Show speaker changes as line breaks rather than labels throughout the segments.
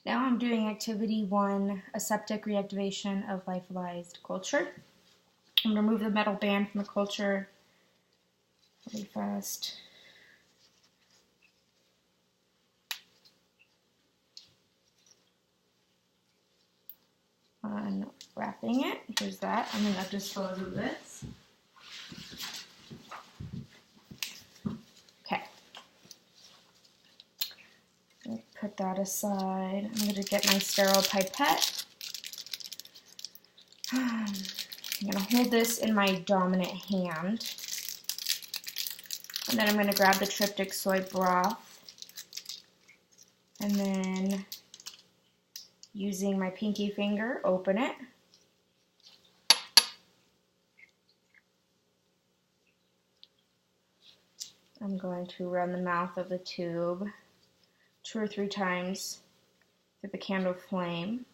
Now I'm doing activity 1, aseptic reactivation of lyophilized culture. I'm going to remove the metal band from the culture really fast. Unwrapping it. Here's that. I'm going to dispose of this. Okay. Put that aside. I'm going to get my sterile pipette. I'm going to hold this in my dominant hand. And then I'm going to grab the Triptych soy broth. And then, using my pinky finger, open it. I'm going to run the mouth of the tube 2 or 3 times through the candle flame.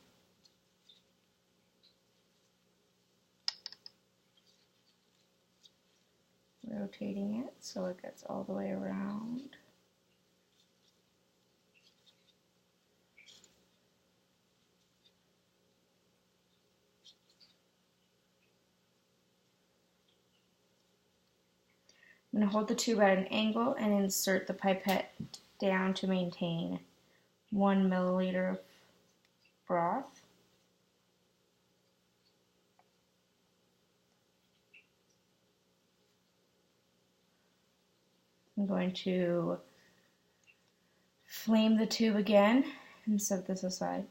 Rotating it so it gets all the way around. I'm going to hold the tube at an angle and insert the pipette down to maintain 1 milliliter of broth. I'm going to flame the tube again and set this aside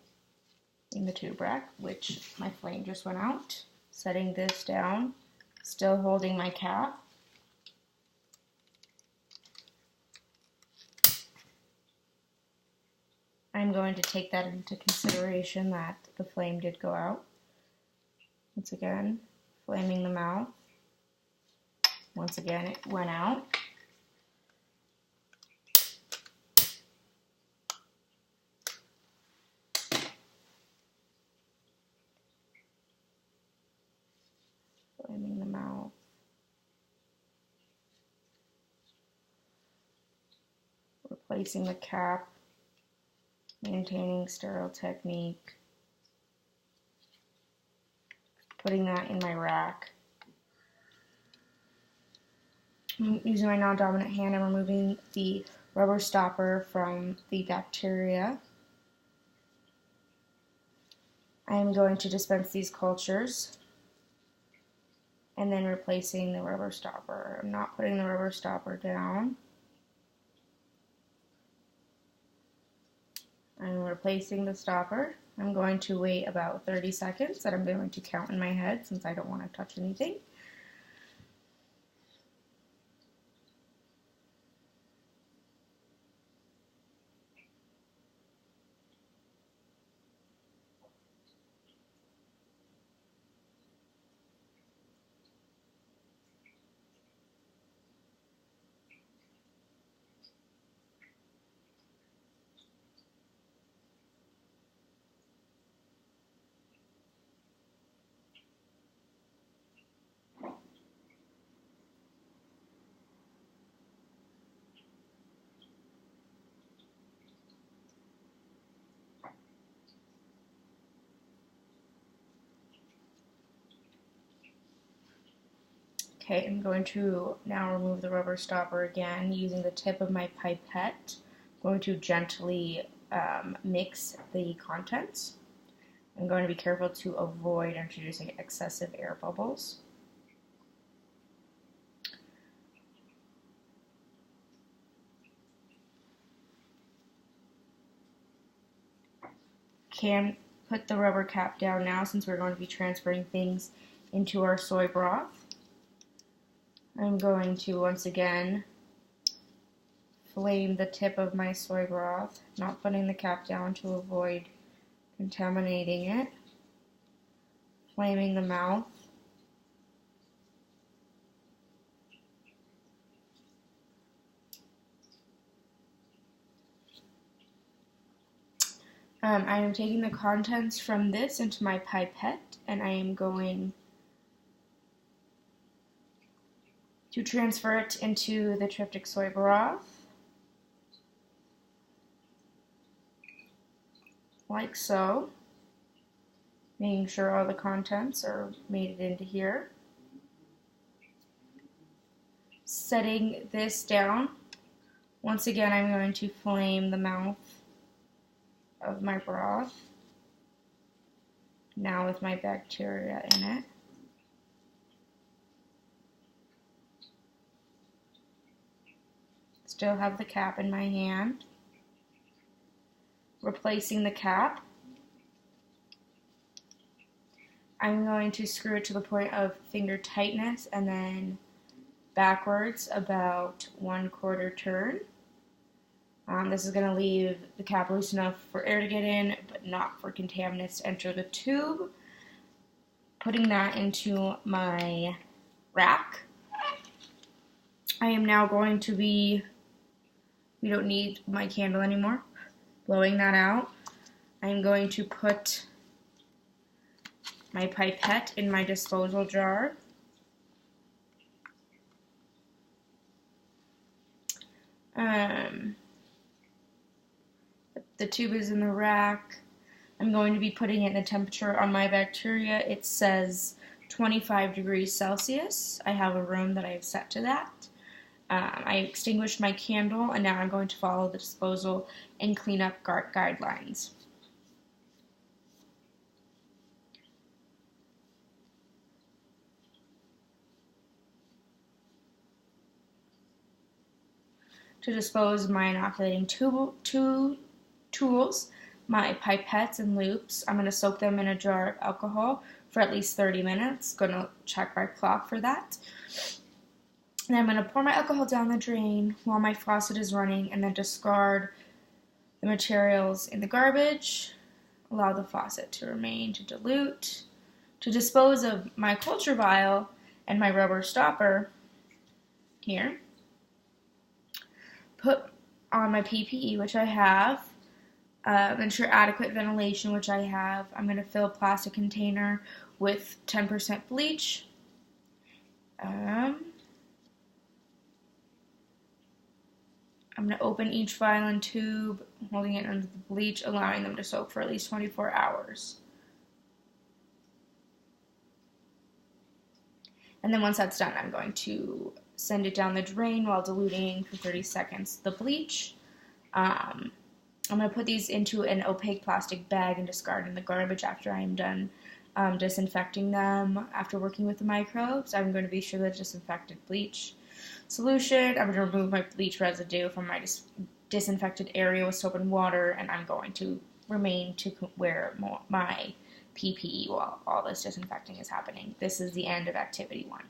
in the tube rack, which my flame just went out. Setting this down, still holding my cap. I'm going to take that into consideration that the flame did go out. Once again, flaming the mouth. Once again, it went out. Flaming the mouth. Replacing the cap. Maintaining sterile technique. Putting that in my rack. Using my non-dominant hand, I'm removing the rubber stopper from the bacteria. I am going to dispense these cultures and then replacing the rubber stopper. I'm not putting the rubber stopper down. I'm replacing the stopper. I'm going to wait about 30 seconds that I'm going to count in my head since I don't want to touch anything. Okay, I'm going to now remove the rubber stopper again using the tip of my pipette. I'm going to gently mix the contents. I'm going to be careful to avoid introducing excessive air bubbles. Can put the rubber cap down now since we're going to be transferring things into our soy broth. I'm going to once again flame the tip of my soy broth, not putting the cap down to avoid contaminating it. Flaming the mouth. I am taking the contents from this into my pipette and I am going to transfer it into the Triptych soy broth. like so, making sure all the contents are made it into here. Setting this down. Once again, I'm going to flame the mouth of my broth, now with my bacteria in it. Still have the cap in my hand. Replacing the cap, I'm going to screw it to the point of finger tightness and then backwards about 1/4 turn. This is going to leave the cap loose enough for air to get in, but not for contaminants to enter the tube. Putting that into my rack. I am now going to be, we don't need my candle anymore, blowing that out. I'm going to put my pipette in my disposal jar. The tube is in the rack. I'm going to be putting it in the temperature on my bacteria. It says 25 degrees Celsius. I have a room that I've set to that. I extinguished my candle, and now I'm going to follow the disposal and cleanup guidelines. To dispose of my inoculating tools, my pipettes and loops, I'm going to soak them in a jar of alcohol for at least 30 minutes. Going to check my clock for that. And I'm going to pour my alcohol down the drain while my faucet is running and then discard the materials in the garbage. Allow the faucet to remain to dilute. To dispose of my culture vial and my rubber stopper here, put on my PPE, which I have, ensure adequate ventilation, which I have. I'm going to fill a plastic container with 10% bleach. I'm going to open each vial and tube, holding it under the bleach, allowing them to soak for at least 24 hours. And then once that's done, I'm going to send it down the drain while diluting for 30 seconds the bleach. I'm going to put these into an opaque plastic bag and discard in the garbage after I'm done disinfecting them. After working with the microbes, I'm going to be sure that disinfected bleach solution. I'm going to remove my bleach residue from my disinfected area with soap and water, and I'm going to remain to wear my PPE while all this disinfecting is happening. This is the end of activity 1.